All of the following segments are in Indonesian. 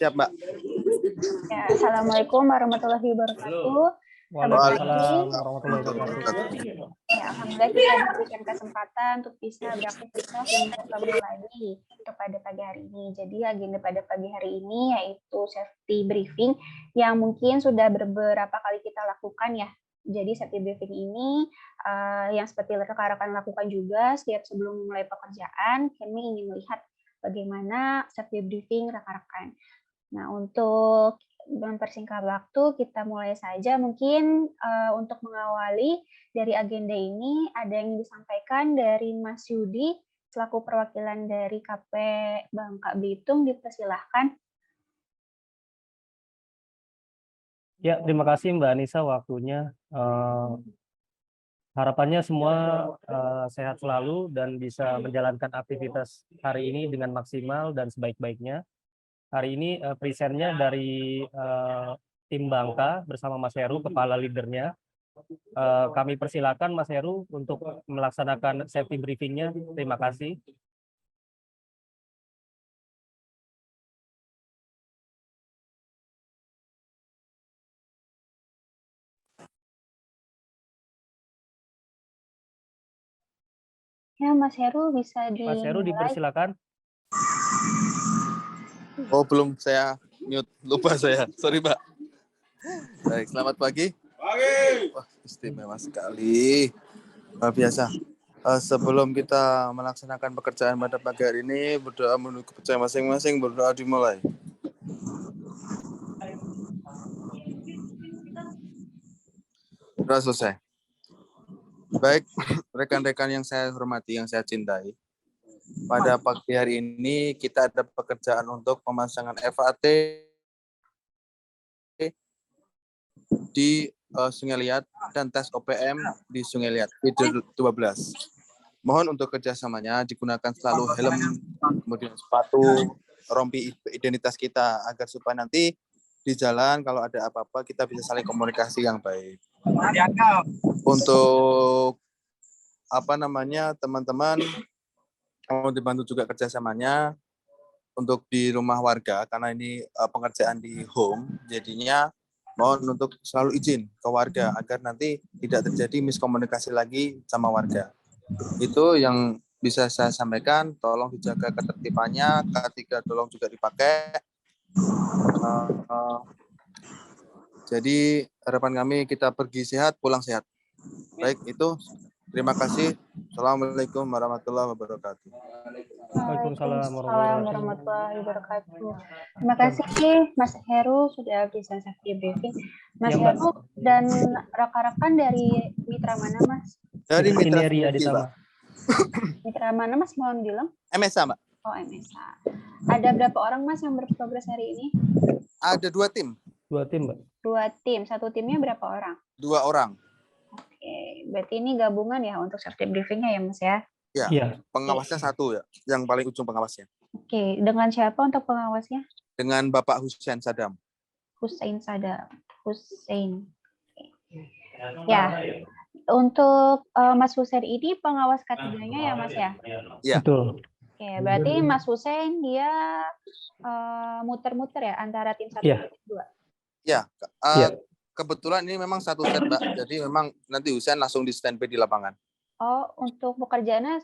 Siap, Mbak. Ya, Assalamualaikum warahmatullahi wabarakatuh. Waalaikumsalam warahmatullahi wabarakatuh. Ya, alhamdulillah kita diberikan kesempatan untuk bisa beraktivitas dan bertemu lagi pada pagi hari ini. Jadi agenda pada pagi hari ini yaitu safety briefing yang mungkin sudah beberapa kali kita lakukan ya. Jadi safety briefing ini yang seperti rekan-rekan lakukan juga setiap sebelum mulai pekerjaan, kami ingin melihat bagaimana safety briefing rekan-rekan. Nah, untuk mempersingkat waktu, kita mulai saja. Mungkin untuk mengawali dari agenda ini, ada yang disampaikan dari Mas Yudi, selaku perwakilan dari KP Bangka Belitung, dipersilahkan. Ya, terima kasih Mbak Anissa waktunya. Harapannya semua sehat selalu dan bisa menjalankan aktivitas hari ini dengan maksimal dan sebaik-baiknya. Hari ini presennya dari tim Bangka bersama Mas Heru, kepala leadernya. Kami persilakan Mas Heru untuk melaksanakan safety briefingnya. Terima kasih. Ya, Mas Heru bisa dimulai. Mas Heru dipersilakan. Oh, belum saya mute. Lupa saya. Sorry, Mbak. Baik, selamat pagi. Pagi. Wah, istimewa sekali. Luar biasa. Sebelum kita melaksanakan pekerjaan pada pagi hari ini, berdoa menuju kepercayaan masing-masing, berdoa dimulai. Sudah selesai. Baik, rekan-rekan yang saya hormati, yang saya cintai. Pada pagi hari ini kita ada pekerjaan untuk pemasangan FAT di Sungai Liat dan tes OPM di Sungai Liat, feeder 12. Mohon untuk kerjasamanya digunakan selalu helm, kemudian sepatu, rompi identitas kita, agar supaya nanti di jalan kalau ada apa-apa kita bisa saling komunikasi yang baik. Untuk teman-teman mau dibantu juga kerjasamanya untuk di rumah warga, karena ini pengerjaan di home, jadinya mohon untuk selalu izin ke warga agar nanti tidak terjadi miskomunikasi lagi sama warga. Itu yang bisa saya sampaikan. Tolong dijaga ketertibannya, K3 tolong juga dipakai. Jadi harapan kami kita pergi sehat, pulang sehat. Baik, itu. Terima kasih. Assalamualaikum warahmatullahi wabarakatuh. Waalaikumsalam warahmatullahi wabarakatuh. Terima kasih Mas Heru sudah bisa safety briefing. Mas Heru dan rekan-rekan dari mitra mana, Mas? Dari mitra Aditama. Mitra mana, Mas? Mohon bilang. MSA, Mbak. Oh, MSA. Ada berapa orang, Mas, yang berprogres hari ini? Ada 2 tim. 2 tim, Mbak. 2 tim. Satu timnya berapa orang? 2 orang. Oke, berarti ini gabungan ya untuk safety briefingnya ya, Mas ya? Ya, pengawasnya 1 ya, yang paling ujung pengawasnya. Oke, dengan siapa untuk pengawasnya? Dengan Bapak Hussein Sadam. Hussein. Ya, untuk Mas Hussein ini pengawas K3-nya ya, Mas ya? Iya. Betul. Oke, berarti Mas Hussein dia muter-muter ya antara tim 1 dan tim 2? Ya, kebetulan ini memang 1 set, Mbak. Jadi memang nanti Hussein langsung di standby di lapangan. Oh, untuk pekerjaannya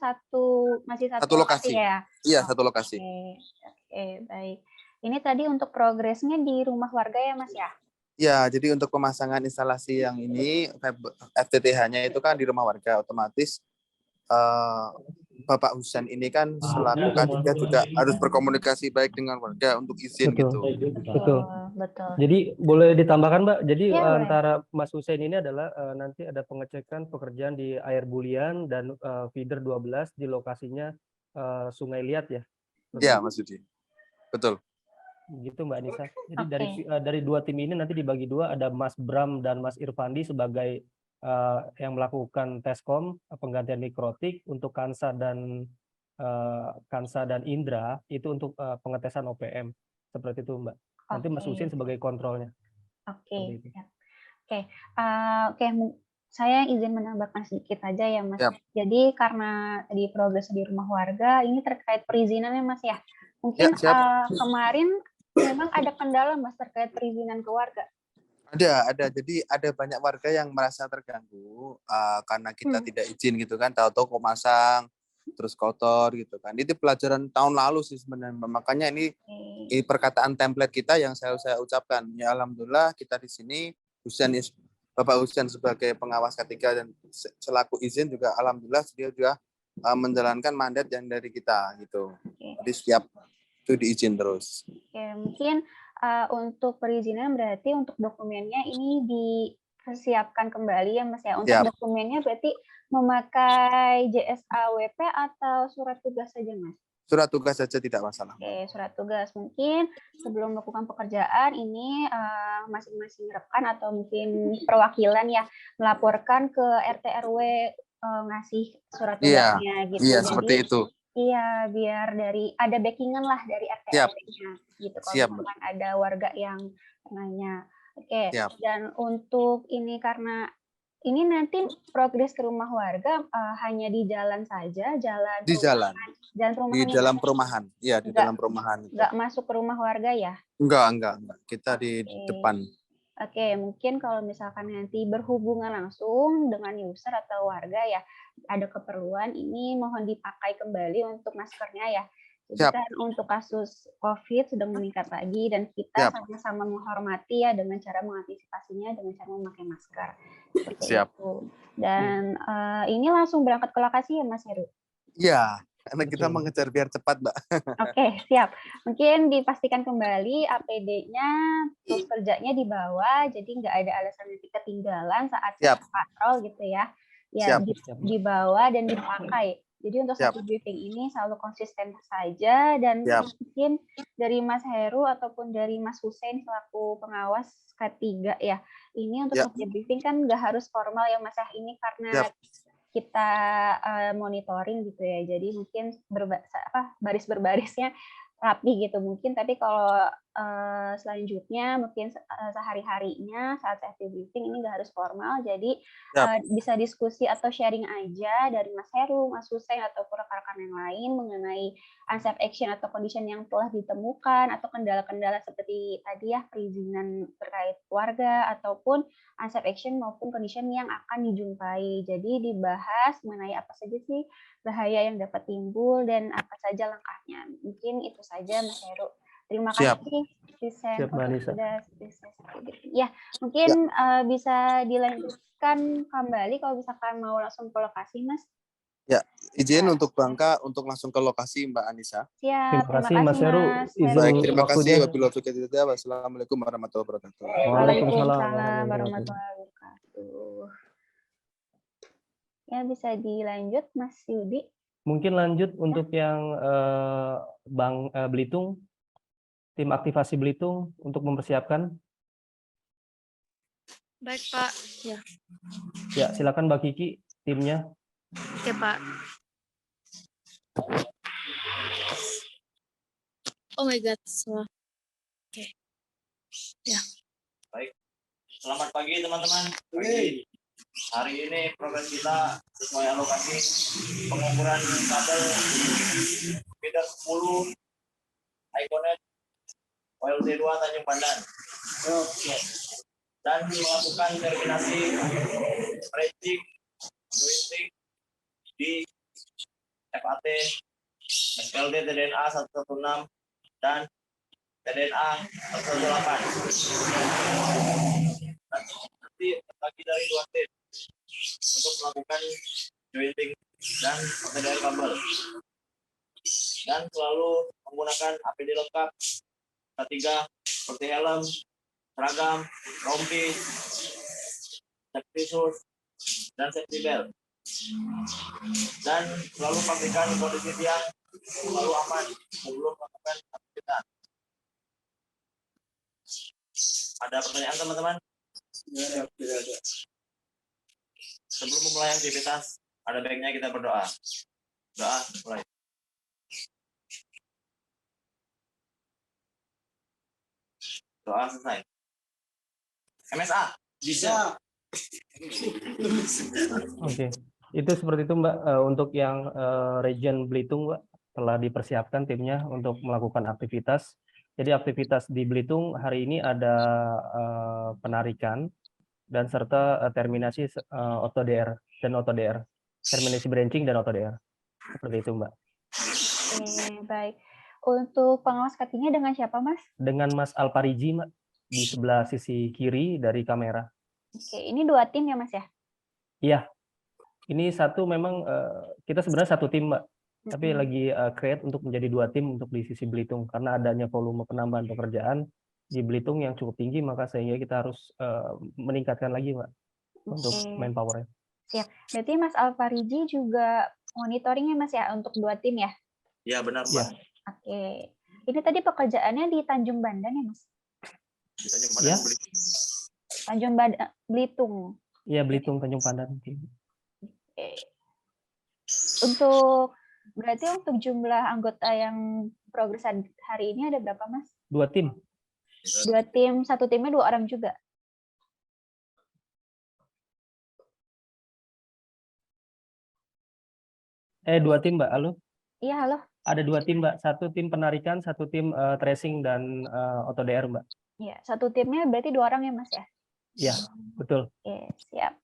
masih satu lokasi ya? Iya, 1 lokasi. Oke, baik. Ini tadi untuk progresnya di rumah warga ya, Mas ya? Ya, jadi untuk pemasangan instalasi yang ini FTTH-nya itu kan di rumah warga, otomatis Bapak Hussein ini kan selaku K3 juga harus berkomunikasi baik dengan warga untuk izin. Betul. Gitu. Betul. Jadi boleh ditambahkan, Mbak. Jadi antara Mas Hussein ini adalah nanti ada pengecekan pekerjaan di air bulian dan feeder 12 di lokasinya Sungai Liat ya. Iya, Mas Yudi. Betul. Gitu Mbak Anissa. Jadi dari 2 tim ini nanti dibagi 2, ada Mas Bram dan Mas Irfandi sebagai yang melakukan teskom penggantian mikrotik, untuk Kansa dan Indra itu untuk pengetesan OPM, seperti itu Mbak. Nanti Mas Husin sebagai kontrolnya. Oke. Saya izin menambahkan sedikit aja ya, Mas. Yep. Jadi karena di progres di rumah warga ini terkait perizinannya, Mas ya. Mungkin kemarin memang ada kendala Mas terkait perizinan ke warga? Ada. Jadi ada banyak warga yang merasa terganggu karena kita tidak izin gitu kan, tahu-tahu kok masang terus kotor gitu kan. Itu pelajaran tahun lalu sih sebenarnya. Makanya ini perkataan template kita yang saya ucapkan. Ya alhamdulillah kita di sini Bapak Husen sebagai pengawas ketiga dan selaku izin juga alhamdulillah dia juga menjalankan mandat yang dari kita gitu. Jadi setiap itu diizin terus. Oke, mungkin untuk perizinan berarti untuk dokumennya ini dipersiapkan kembali ya Mas ya. Untuk dokumennya berarti memakai JSAWP atau surat tugas saja Mas? Surat tugas saja tidak masalah. Oke, surat tugas. Mungkin sebelum melakukan pekerjaan ini masing-masing rekan atau mungkin perwakilan ya melaporkan ke RT RW ngasih surat tugasnya gitu. Iya, seperti itu. Iya, biar ada backingan lah dari RT RW-nya gitu. Kalau misalkan ada warga yang nanya. Oke. Dan untuk ini karena ini nanti progres ke rumah warga hanya di jalan saja, di jalan perumahan. Di dalam perumahan. Iya, di dalam perumahan. Enggak masuk ke rumah warga ya? Enggak. Kita di depan. Oke, mungkin kalau misalkan nanti berhubungan langsung dengan user atau warga ya, ada keperluan ini mohon dipakai kembali untuk maskernya ya. Jadi kan untuk kasus COVID sedang meningkat lagi dan kita sama-sama menghormati ya dengan cara mengantisipasinya dengan cara memakai masker. Seperti itu. Dan ini langsung berangkat ke lokasi ya Mas Heru? Iya, karena kita mengejar biar cepat, Mbak. Oke, siap. Mungkin dipastikan kembali APD-nya terus kerjanya dibawa, jadi nggak ada alasan nanti ketinggalan saat patrol gitu ya. Ya, dibawa dan dipakai. Jadi untuk satu briefing ini selalu konsisten saja dan mungkin dari Mas Heru ataupun dari Mas Husein selaku pengawas K3 ya. Ini untuk satu briefing kan nggak harus formal ya Mas ini karena kita monitoring gitu ya. Jadi mungkin baris berbarisnya rapi gitu mungkin, tapi kalau selanjutnya mungkin sehari-harinya saat safety briefing ini nggak harus formal, jadi bisa diskusi atau sharing aja dari Mas Heru, Mas Husein atau rekan-rekan yang lain mengenai unsafe action atau condition yang telah ditemukan atau kendala-kendala seperti tadi ya perizinan terkait warga ataupun unsafe action maupun condition yang akan dijumpai. Jadi dibahas mengenai apa saja sih bahaya yang dapat timbul dan apa saja langkahnya. Mungkin itu saja Mas Heru. Terima kasih. Ya, mungkin bisa dilanjutkan kembali kalau misalkan mau langsung ke lokasi, Mas. Ya, izin untuk Bangka untuk langsung ke lokasi Mbak Anissa. Siap, terima kasih Mas Heru. Baik, terima kasih. Wassalamualaikum warahmatullahi wabarakatuh. Waalaikumsalam warahmatullahi wabarakatuh. Ya, bisa dilanjut Mas Yudi. Mungkin lanjut untuk yang Belitung, tim aktivasi Belitung untuk mempersiapkan. Baik Pak. Ya, silakan Mbak Kiki, timnya. Oke Pak. Oh my God, salah. Oke. Ya. Baik. Selamat pagi teman-teman. Pagi. Hari ini progres kita sesuai alokasi pengukuran kabel feeder 10 Iconet OLT2 Tanjung Pandan. Dan melakukan terminasi rating jointing di FAT SPLD TDNA 116 dan TDNA 118. Nanti bagi dari 2 tim untuk melakukan jointing dan pengendalian kabel, dan selalu menggunakan APD lengkap K3 seperti helm, seragam, rompi, safety shoes, dan safety belt, dan selalu pastikan kondisi tiang selalu aman sebelum melakukan aktivitas. Ada pertanyaan teman-teman? Tidak ada. Sebelum memulai aktivitas, ada baiknya kita berdoa. Doa, mulai. Doa selesai. MSA. Bisa. Oke. Itu seperti itu Mbak. Untuk yang region Belitung Mbak, telah dipersiapkan timnya untuk melakukan aktivitas. Jadi aktivitas di Belitung hari ini ada penarikan dan serta terminasi OTDR dan OTDR. Terminasi branching dan OTDR. Seperti itu, Mbak. Oke, baik. Untuk pengawas cutting-nya dengan siapa, Mas? Dengan Mas Alpariji, Mbak, di sebelah sisi kiri dari kamera. Oke, ini 2 tim ya, Mas ya? Iya, ini satu memang kita sebenarnya satu tim, Mbak. Tapi lagi create untuk menjadi 2 tim untuk di sisi Belitung karena adanya volume penambahan pekerjaan di Belitung yang cukup tinggi, maka sehingga kita harus meningkatkan lagi, Mbak, untuk manpower-nya. Siap. Berarti Mas Alpariji juga monitoringnya, Mas ya, untuk 2 tim ya? Iya, benar, Mbak. Iya. Oke. Ini tadi pekerjaannya di Tanjung Bandan ya, Mas? Kita nyimpan Ya. Tanjung Belitung. Iya, Belitung, Tanjung Pandan. Oke. Untuk berarti untuk jumlah anggota yang progres hari ini ada berapa, Mas? 2 tim. 2 tim, satu timnya 2 orang juga. 2 tim, Mbak. Halo? Iya, halo. Ada 2 tim, Mbak. Satu tim penarikan, satu tim tracing dan OTDR, Mbak. Iya, satu timnya berarti 2 orang ya, Mas ya? Iya, betul. Oke, siap.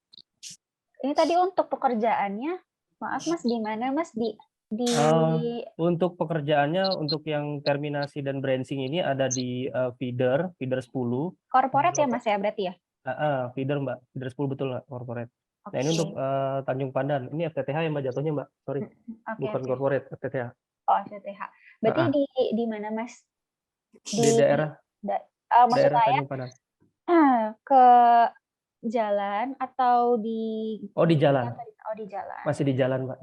Ini tadi untuk pekerjaannya, maaf Mas, di mana Mas? Untuk pekerjaannya, untuk yang terminasi dan branching ini ada di feeder 10. Corporate ya, Mas ya, berarti ya? Feeder, Mbak. Feeder 10 betul, Mbak, corporate. Oke. Nah, ini untuk Tanjung Pandan. Ini FTTH ya, Mbak, jatuhnya, Mbak. Sorry, bukan corporate, FTTH. Oh, FTTH. Berarti di mana, Mas? Di daerah Maksud daerah saya Tanjung Pandan. ke jalan atau di di jalan. Oh, di jalan. Masih di jalan, Mbak.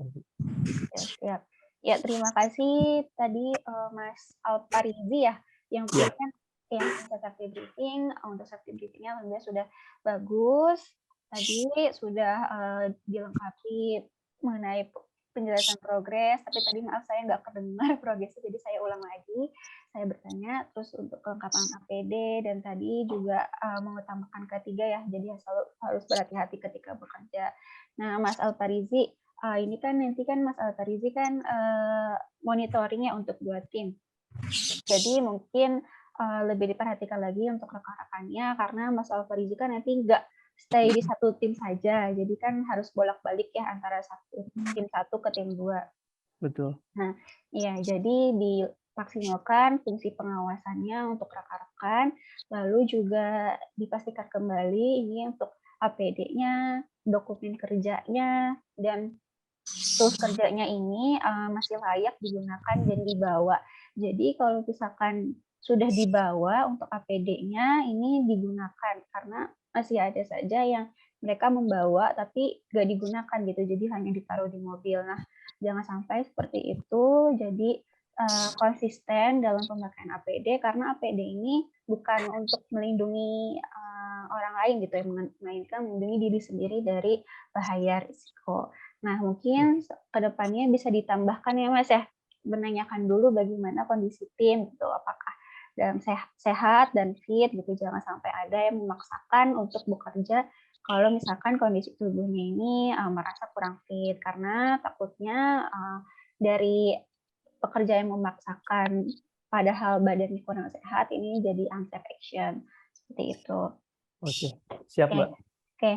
Siap. Ya, terima kasih tadi Mas Alpariji ya yang berikan yang safety briefing. Untuk safety briefingnya alhamdulillah sudah bagus. Tadi sudah dilengkapi mengenai penjelasan progres, tapi tadi maaf saya nggak kedengar progresnya, jadi saya ulang lagi. Saya bertanya, terus untuk kelengkapan APD dan tadi juga mengutamakan ketiga ya, jadi harus berhati-hati ketika bekerja. Nah, Mas Alparizi, ini kan nanti kan Mas Alparizi kan monitoringnya untuk 2 tim. Jadi mungkin lebih diperhatikan lagi untuk rekan-rekannya karena Mas Alparizi kan nanti nggak stay di satu tim saja, jadi kan harus bolak-balik ya antara tim 1 ke tim 2. Betul. Nah, iya, jadi dimaksimalkan fungsi pengawasannya untuk rekan-rekan, lalu juga dipastikan kembali ini untuk APD-nya, dokumen kerjanya, dan tools kerjanya ini masih layak digunakan dan dibawa. Jadi kalau misalkan sudah dibawa untuk APD-nya ini digunakan karena masih ada saja yang mereka membawa tapi nggak digunakan gitu, jadi hanya ditaruh di mobil. Nah, jangan sampai seperti itu. Jadi konsisten dalam pemakaian APD karena APD ini bukan untuk melindungi orang lain gitu ya, melainkan melindungi diri sendiri dari bahaya risiko. Nah, mungkin kedepannya bisa ditambahkan ya Mas ya, menanyakan dulu bagaimana kondisi tim gitu, apakah dalam sehat dan fit gitu, jangan sampai ada yang memaksakan untuk bekerja kalau misalkan kondisi tubuhnya ini merasa kurang fit, karena takutnya dari pekerja yang memaksakan padahal badannya kurang sehat ini jadi unsafe action seperti itu. Oke, siap Mbak. Oke,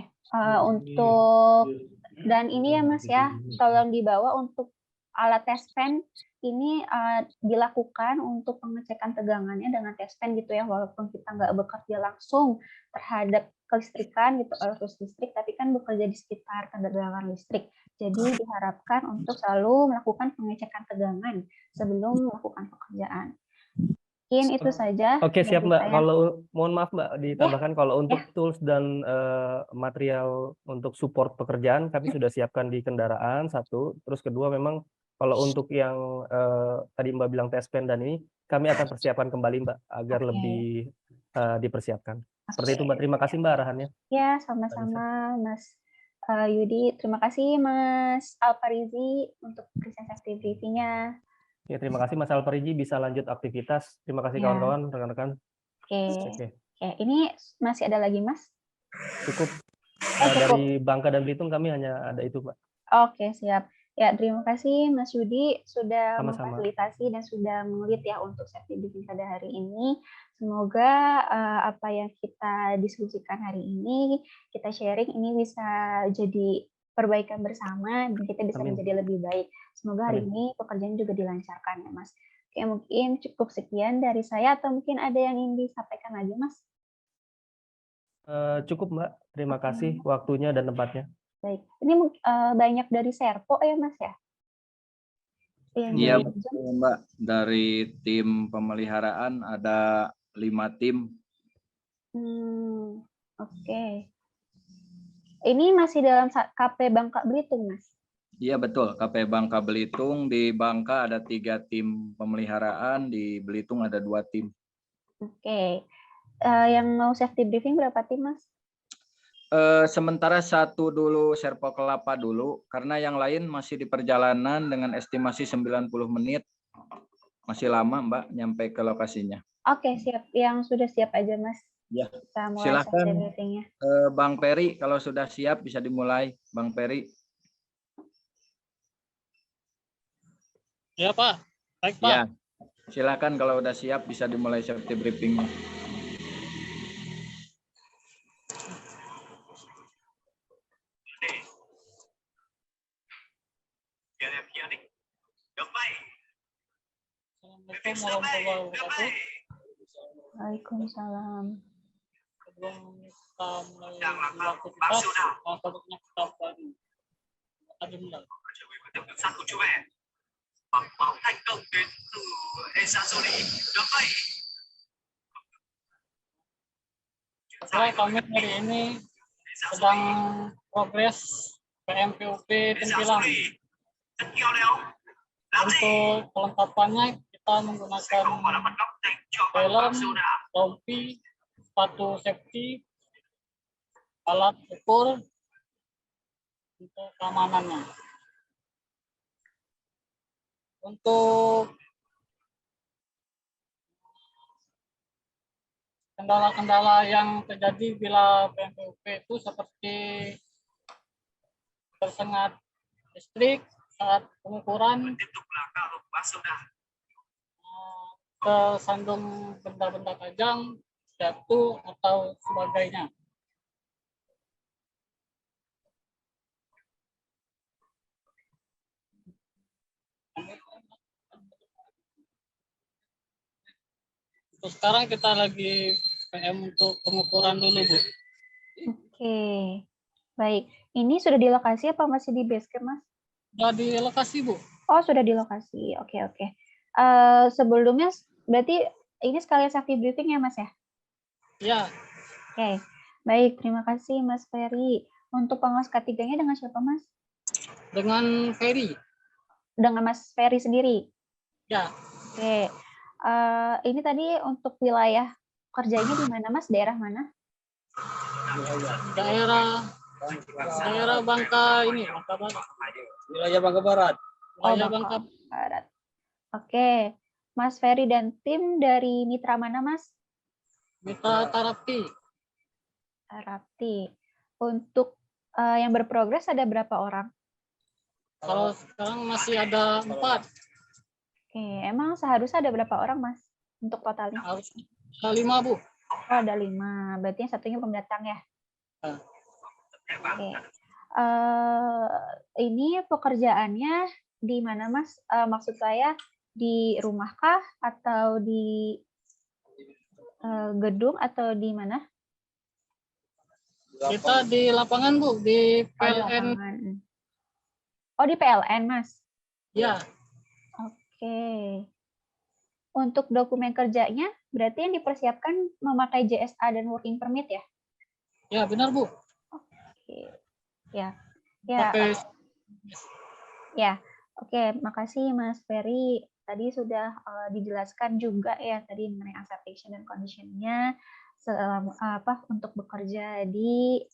untuk dan ini ya Mas ya, tolong dibawa untuk alat test pen ini dilakukan untuk pengecekan tegangannya dengan test pen gitu ya, walaupun kita nggak bekerja langsung terhadap kelistrikan gitu, arus listrik, tapi kan bekerja di sekitar tegangan listrik. Jadi diharapkan untuk selalu melakukan pengecekan tegangan sebelum melakukan pekerjaan. Mungkin itu saja. Oke, siap Mbak. Kalau mohon maaf Mbak ditambahkan kalau untuk tools dan material untuk support pekerjaan kami sudah siapkan di kendaraan satu. Terus kedua memang kalau untuk yang tadi Mbak bilang test pen dan ini kami akan persiapkan kembali Mbak agar lebih dipersiapkan. Seperti itu Mbak. Terima kasih Mbak arahannya. Ya, sama-sama Mas Yudi. Terima kasih Mas Alparizi untuk present safety briefing-nya. Ya, terima kasih Mas Alpariji, bisa lanjut aktivitas. Terima kasih kawan-kawan, rekan-rekan. Oke. Ini masih ada lagi Mas? Cukup. Dari Bangka dan Belitung kami hanya ada itu Mbak. Oke, siap. Ya, terima kasih Mas Yudi sudah Sama-sama. memfasilitasi dan sudah mengelit ya untuk safety briefing pada hari ini. Semoga apa yang kita diskusikan hari ini, kita sharing ini bisa jadi perbaikan bersama dan kita bisa Amin. menjadi lebih baik. Semoga hari Amin. ini pekerjaan juga dilancarkan ya Mas. Oke, mungkin cukup sekian dari saya atau mungkin ada yang ingin disampaikan lagi Mas? Cukup Mbak, terima Oke. kasih waktunya dan tempatnya. Baik, ini banyak dari Serpo ya Mas ya? Yang Iya di Zoom? betul Mbak, dari tim pemeliharaan ada 5 tim. Oke. Ini masih dalam KP Bangka Belitung, Mas? Iya betul, KP Bangka Belitung. Di Bangka ada 3 tim pemeliharaan, di Belitung ada 2 tim. Oke. Yang mau safety briefing berapa tim, Mas? Sementara 1 dulu Serpo Kelapa dulu, karena yang lain masih di perjalanan dengan estimasi 90 menit. Masih lama Mbak nyampe ke lokasinya. Oke, siap. Yang sudah siap aja, Mas. Ya, Kita mulai silakan safety briefingnya. Bang Peri, kalau sudah siap bisa dimulai, Bang Peri. Ya Pak, baik Pak. Ya, silakan kalau udah siap bisa dimulai safety briefing. Assalamualaikum warahmatullahi wabarakatuh. Waalaikumsalam. Sebelum kita mulai beraktivitas, selanjutnya kita baru tadi mulai. Setelah kami hari ini sedang progres PMPUP Tempilang. Untuk kelengkapannya kita menggunakan helm, rompi, sepatu safety, alat ukur untuk keamanannya. Untuk kendala-kendala yang terjadi bila PMPUP itu seperti tersengat listrik saat pengukuran, tersandung benda-benda tajam, jatuh atau sebagainya. Untuk sekarang kita lagi PM untuk pengukuran dulu, Bu. Oke. Baik. Ini sudah di lokasi apa masih di base camp, Mas? Sudah di lokasi, Bu. Oh, sudah di lokasi. Oke, oke. Sebelumnya berarti ini sekalian safety briefing ya, Mas ya? Ya. Oke. Baik, terima kasih Mas Ferry. Untuk pengawas K3-nya dengan siapa, Mas? Dengan Ferry. Dengan Mas Ferry sendiri? Ya. Oke. Ini tadi untuk wilayah kerjanya di mana, Mas? Daerah mana? Daerah Bangka ini, Bangka Barat. Wilayah Bangka Barat. Wilayah Bangka Barat. Oke. Mas Ferry dan tim dari mitra mana, Mas? Mitra Tarapti. Tarapti. Untuk yang berprogres ada berapa orang? Kalau sekarang masih ada 4. Oke, emang seharusnya ada berapa orang, Mas? Untuk totalnya? Harus ada 5, Bu. Oh, ada 5. Berarti yang satunya belum datang ya? Oke. Ini pekerjaannya di mana, Mas? Maksud saya di rumahkah atau di gedung atau di mana? Kita di lapangan, Bu, di PLN. Oh, di PLN, Mas? Ya. Oke. Untuk dokumen kerjanya, berarti yang dipersiapkan memakai JSA dan working permit ya? Ya, benar, Bu. Oke. Ya. Ya. Oke, makasih Mas Ferry. Tadi sudah dijelaskan juga ya tadi mengenai acceptation dan condition-nya untuk bekerja di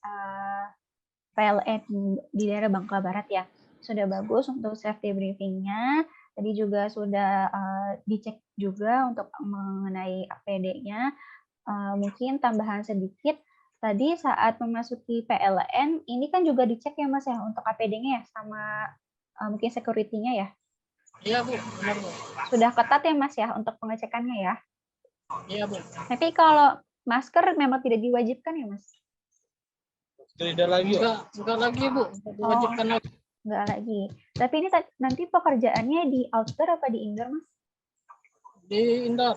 PLN di daerah Bangka Barat ya. Sudah bagus untuk safety briefing-nya. Tadi juga sudah dicek juga untuk mengenai APD-nya. Mungkin tambahan sedikit. Tadi saat memasuki PLN, ini kan juga dicek ya Mas ya untuk APD-nya ya sama mungkin security-nya ya. Iya Bu, benar Bu. Sudah ketat ya Mas ya untuk pengecekannya ya. Iya Bu. Tapi kalau masker memang tidak diwajibkan ya Mas? Enggak lagi Bu, diwajibkan lagi. Enggak lagi. Tapi ini nanti pekerjaannya di outdoor apa di indoor Mas? Di indoor.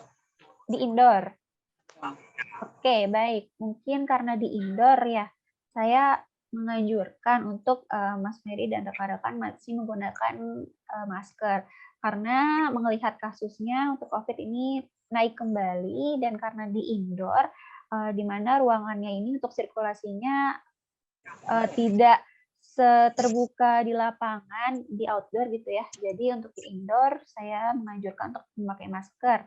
Di indoor. Oke, baik. Mungkin karena di indoor ya, saya menganjurkan untuk Mas Ferry dan rekan-rekan masih menggunakan masker. Karena melihat kasusnya untuk COVID ini naik kembali, dan karena di indoor, di mana ruangannya ini untuk sirkulasinya tidak terbuka di lapangan, di outdoor gitu ya. Jadi untuk di indoor, saya menganjurkan untuk memakai masker.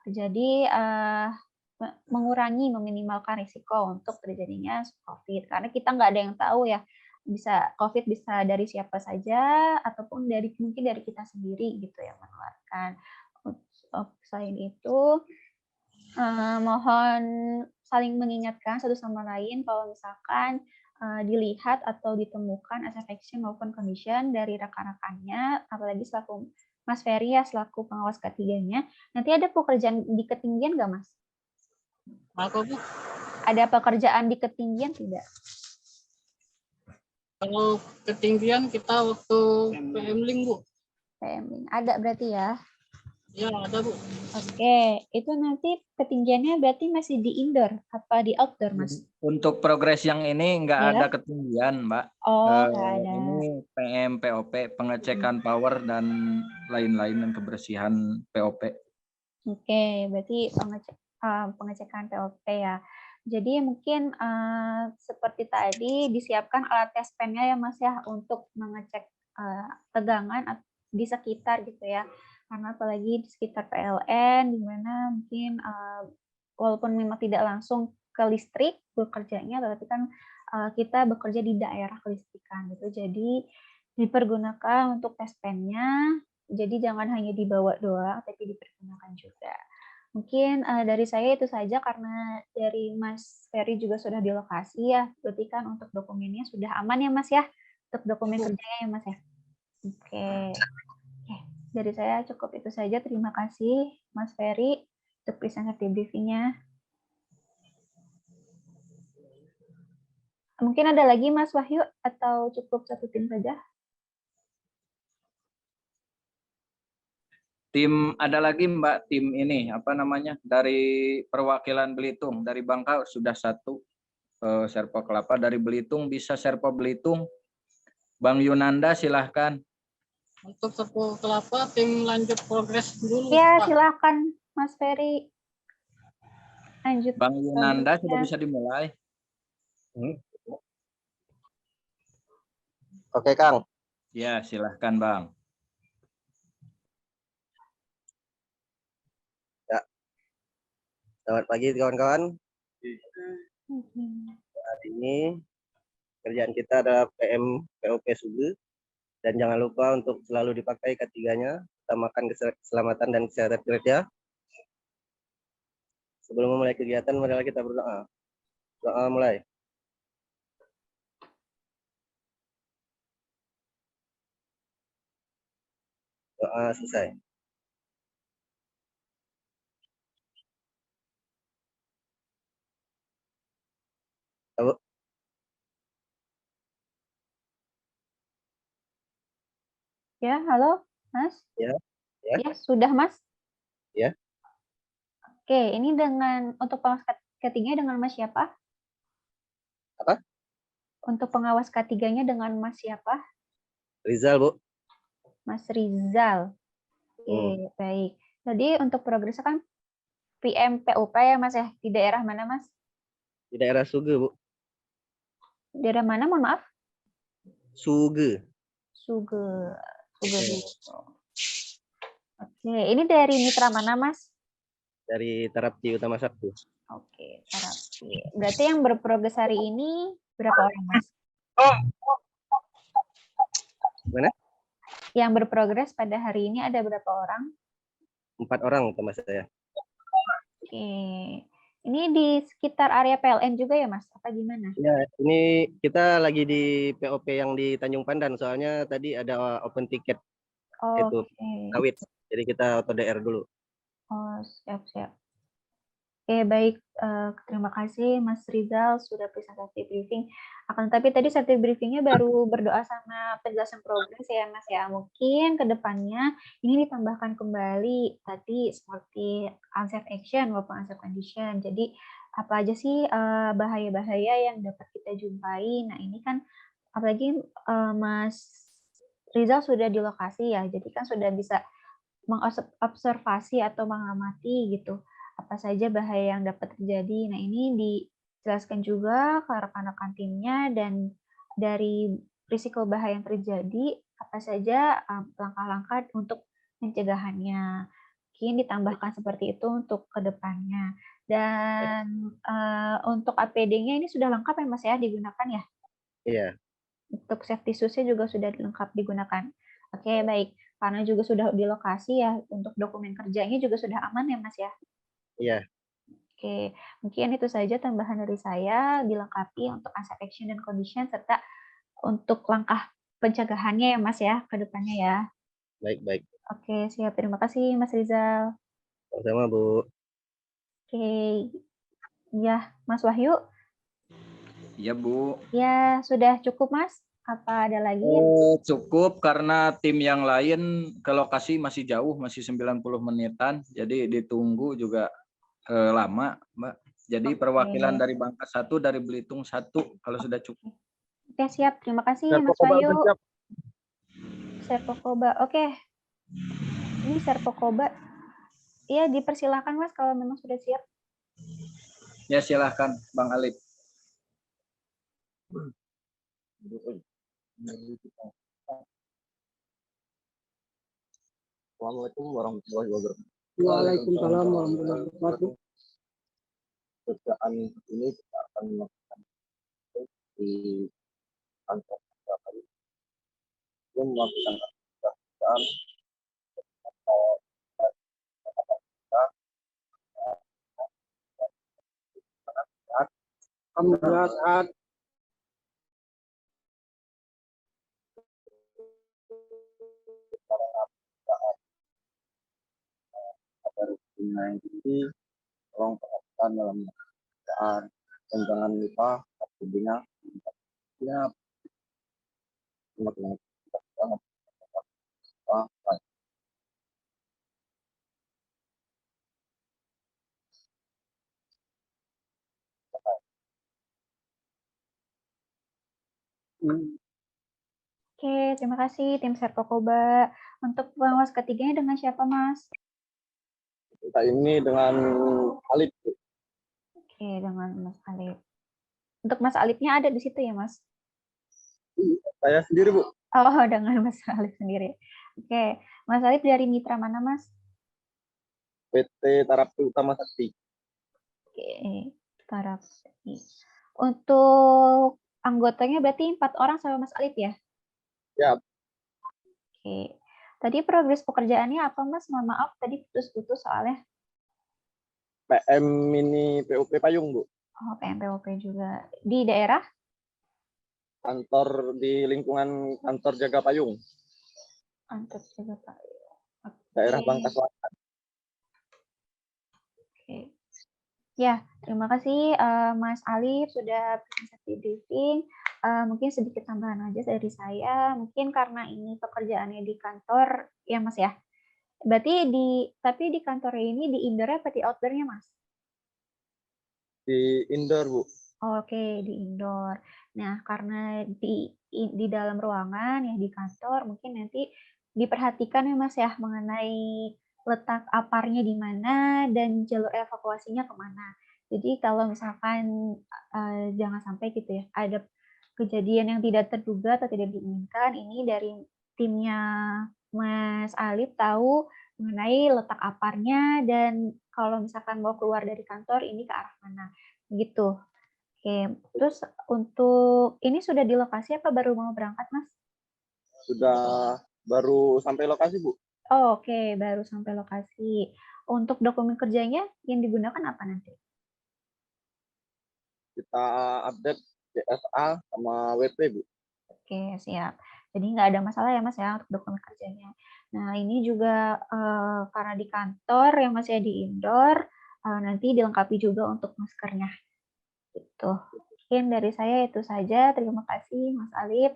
Jadi mengurangi, meminimalkan risiko untuk terjadinya COVID. Karena kita nggak ada yang tahu ya, bisa COVID bisa dari siapa saja, ataupun mungkin dari kita sendiri gitu yang menularkan. Selain itu, mohon saling mengingatkan satu sama lain kalau misalkan dilihat atau ditemukan as infection maupun condition dari rekan-rekannya, apalagi selaku Mas Ferry ya selaku pengawas ketiganya, nanti ada pekerjaan di ketinggian nggak Mas? Apa Bu? Ada pekerjaan di ketinggian tidak? Kalau ketinggian kita waktu PM Link Bu. PM Link. Ada berarti ya? Ya ada Bu. Oke, itu nanti ketinggiannya berarti masih di indoor apa di outdoor Mas? Untuk progres yang ini nggak Ya. ada ketinggian, Mbak. Oh, nggak ada. Ini PM, POP, pengecekan power dan lain-lain, dan kebersihan POP. Oke, berarti pengecekan POP ya. Jadi mungkin seperti tadi disiapkan alat tes pen-nya ya Mas ya untuk mengecek tegangan di sekitar gitu ya. Karena apalagi di sekitar PLN di mana mungkin walaupun memang tidak langsung ke listrik bekerjanya, tapi kan kita bekerja di daerah kelistrikan gitu. Jadi dipergunakan untuk tes pen-nya. Jadi jangan hanya dibawa doang, tapi dipergunakan juga. Mungkin dari saya itu saja, karena dari Mas Ferry juga sudah di lokasi ya. Berarti kan untuk dokumennya sudah aman ya Mas ya? Untuk dokumen kerjanya ya Mas ya? Oke. Dari saya cukup itu saja. Terima kasih Mas Ferry untuk presentasi briefing-nya. Mungkin ada lagi Mas Wahyu atau cukup satu tim saja? Tim ada lagi Mbak, tim ini apa namanya, dari perwakilan Belitung, dari Bangka sudah satu Serpo Kelapa, dari Belitung bisa Serpo Belitung. Bang Yunanda silahkan. Untuk Serpo Kelapa tim lanjut progres dulu. Ya, Pak. silahkan Mas Ferry. Lanjut. Bang Yunanda sudah bisa dimulai. Oke Kang. Ya silahkan Bang. Ya. Selamat pagi kawan-kawan. Hari ini kerjaan kita adalah PM POP Sugu, dan jangan lupa untuk selalu dipakai ketiganya, utamakan keselamatan dan kesehatan kerja. Sebelum memulai kegiatan, marilah kita berdoa. Doa mulai. Doa selesai. Halo. Ya, halo Mas. Ya. Ya, sudah Mas. Ya. Oke, ini untuk pengawas ketiganya dengan Mas siapa? Apa? Untuk pengawas ketiganya dengan Mas siapa? Rizal, Bu. Mas Rizal. Oke, baik. Jadi untuk progresnya kan PM PUP ya Mas ya? Di daerah mana Mas? Di daerah Suge, Bu. Daerah mana, mohon maaf? Suge. Suge. Oke, ini dari mitra mana Mas? Dari Tarapti Utama Sakti. Oke, Tarapti. Berarti yang berprogres hari ini berapa orang Mas? Mana? Yang berprogres pada hari ini ada berapa orang? 4 orang sama saya. Oke. Ini Ini di sekitar area PLN juga ya, Mas? Apa gimana? Ya, ini kita lagi di POP yang di Tanjung Pandan, soalnya tadi ada open tiket itu Oke. sawit. Jadi kita auto DR dulu. Oh, siap-siap. Oke, baik. Terima kasih Mas Rizal sudah presentasi briefing. Akan tetapi tadi safety briefingnya baru berdoa sama penjelasan progres ya Mas ya. Mungkin ke depannya ini ditambahkan kembali tadi seperti unsafe action maupun unsafe condition. Jadi apa aja sih bahaya-bahaya yang dapat kita jumpai. Nah ini kan apalagi Mas Rizal sudah di lokasi ya. Jadi kan sudah bisa mengobservasi atau mengamati gitu apa saja bahaya yang dapat terjadi. Nah, ini dijelaskan juga ke rekan-rekan timnya dan dari risiko bahaya yang terjadi, apa saja langkah-langkah untuk pencegahannya. Mungkin ditambahkan seperti itu untuk ke depannya. Dan untuk APD-nya ini sudah lengkap ya Mas ya digunakan ya? Iya. Untuk safety shoes-nya juga sudah lengkap digunakan. Oke, baik. Karena juga sudah di lokasi ya, untuk dokumen kerjanya juga sudah aman ya Mas ya? Iya. Oke, mungkin itu saja tambahan dari saya, dilengkapi untuk unsafe action dan condition, serta untuk langkah pencegahannya ya Mas ya, ke depannya ya. Baik. Oke, siap. Terima kasih Mas Rizal. Sama-sama, Bu. Oke, ya Mas Wahyu. Iya, Bu. Ya, sudah cukup Mas? Apa ada lagi? Cukup karena tim yang lain ke lokasi masih jauh, masih 90 menitan. Jadi ditunggu juga lama, Mbak. Jadi perwakilan dari Bangka 1, dari Belitung 1, kalau sudah cukup. Oke, siap. Terima kasih Mas Wahyu. Serpokoba. Oke. Ini Serpokoba. Iya, dipersilakan Mas kalau memang sudah siap. Ya, silahkan Bang Alif. Assalamualaikum warahmatullahi wabarakatuh. Waalaikumsalam warahmatullahi wabarakatuh. Kerjaan ini kita akan melakukan di kantor kami. Belum melakukan kerjaan Alhamdulillah saat yang ini tolong perhatikan dalam kerjaan dan jangan lupa aktivitasnya ya semakin banget. Oke, terima kasih tim Serpokoba. Untuk pengawas ketiganya dengan siapa, Mas? Kita ini dengan Alif. Oke, dengan Mas Alif. Untuk Mas Alifnya ada di situ ya, Mas? Saya sendiri, Bu. Oh, dengan Mas Alif sendiri. Oke, Mas Alif dari mitra mana, Mas? PT Tarapi Utama Sakti. Oke, Tarapi. Untuk anggotanya berarti 4 orang sama Mas Alif ya? Ya. Oke. Tadi progres pekerjaannya apa, Mas? Mohon maaf, tadi putus-putus soalnya. PM ini PUP Payung, Bu. Oh, PMPOP juga. Di daerah? Kantor di lingkungan kantor jaga payung. Kantor jaga payung. Okay. Daerah Bangka Selatan. Oke. Ya, terima kasih Mas Alif sudah presentasi briefing. Mungkin sedikit tambahan aja dari saya. Mungkin karena ini pekerjaannya di kantor, ya Mas ya. Berarti tapi di kantor ini di indoor apa di outdoor-nya, Mas? Di indoor, Bu. Oke, di indoor. Nah, karena di dalam ruangan ya di kantor, mungkin nanti diperhatikan ya Mas ya mengenai letak aparnya di mana dan jalur evakuasinya kemana. Jadi kalau misalkan jangan sampai gitu ya ada kejadian yang tidak terduga atau tidak diinginkan, ini dari timnya Mas Alif tahu mengenai letak aparnya dan kalau misalkan mau keluar dari kantor ini ke arah mana gitu. Oke, terus untuk ini sudah di lokasi apa baru mau berangkat, Mas? Sudah baru sampai lokasi, Bu. Oh, oke, baru sampai lokasi. Untuk dokumen kerjanya yang digunakan apa nanti? kita update DFA sama WP, Bu. Oke, siap. Jadi nggak ada masalah ya Mas ya untuk dokumen kerjanya. Nah ini juga karena di kantor yang masih di indoor, nanti dilengkapi juga untuk maskernya. Gitu. Mungkin dari saya itu saja. Terima kasih Mas Alif.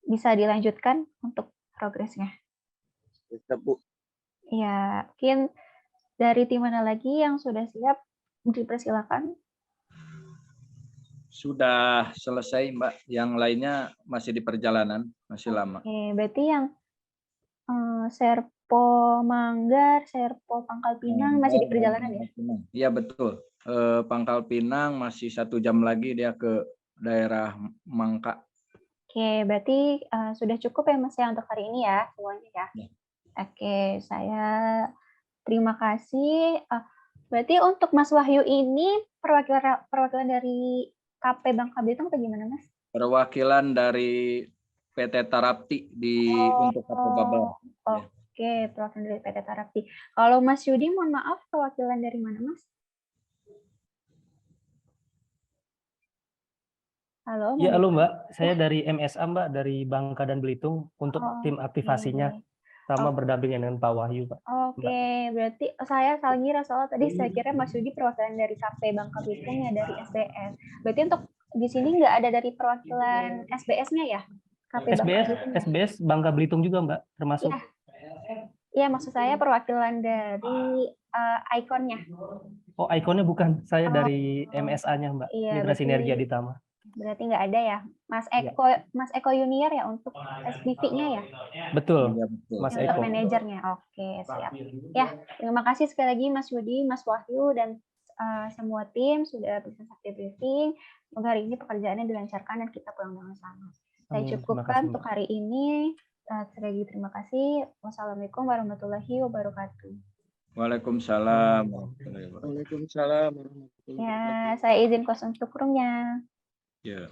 Bisa dilanjutkan untuk progresnya. Siap, Bu. Ya, mungkin dari tim mana lagi yang sudah siap? Dipersilakan. Sudah selesai, Mbak. Yang lainnya masih di perjalanan, masih lama. Oke, berarti yang Serpo Manggar, Serpo Pangkal Pinang masih di perjalanan ya? Iya betul. Pangkal Pinang masih 1 jam lagi dia ke daerah Mangka. Oke, berarti sudah cukup ya Mas ya untuk hari ini ya semuanya ya. Ya. Oke, saya terima kasih. Berarti untuk Mas Wahyu ini perwakilan dari KP Bangka Belitung atau gimana Mas? Perwakilan dari PT Tarapti untuk KP Babel. Ya. Oke, perwakilan dari PT Tarapti. Kalau Mas Yudi, mohon maaf, perwakilan dari mana Mas? Halo. Ya, halo Mbak. Saya dari MSA Mbak, dari Bangka dan Belitung untuk tim aktivasinya sama berdampingan dengan Pak Wahyu Pak. Oke, berarti saya salah ngira soal tadi saya kira Mas Yudi perwakilan dari KP Bangka Belitung ya dari SBS. Berarti untuk di sini nggak ada dari perwakilan SBS-nya ya? KP SBS Bangka Belitung juga Mbak, termasuk. Iya, maksud saya perwakilan dari ikonnya. Oh, ikonnya bukan. Saya dari MSA-nya Mbak, Mitra Sinergi Aditama. Berarti nggak ada ya, Mas Eko Junior ya untuk SPV-nya ya? Betul, Mas Untuk Eko. manajernya, oke siap. Ya, terima kasih sekali lagi Mas Yudi, Mas Wahyu, dan semua tim sudah bisa aktif briefing. Semoga hari ini pekerjaannya dilancarkan dan kita pulang dengan selamat. Saya cukupkan untuk hari ini. Sekali lagi terima kasih. Wassalamualaikum warahmatullahi wabarakatuh. Waalaikumsalam. Waalaikumsalam warahmatullahi wabarakatuh. Ya, saya izin kuasa untuk roomnya. Ya.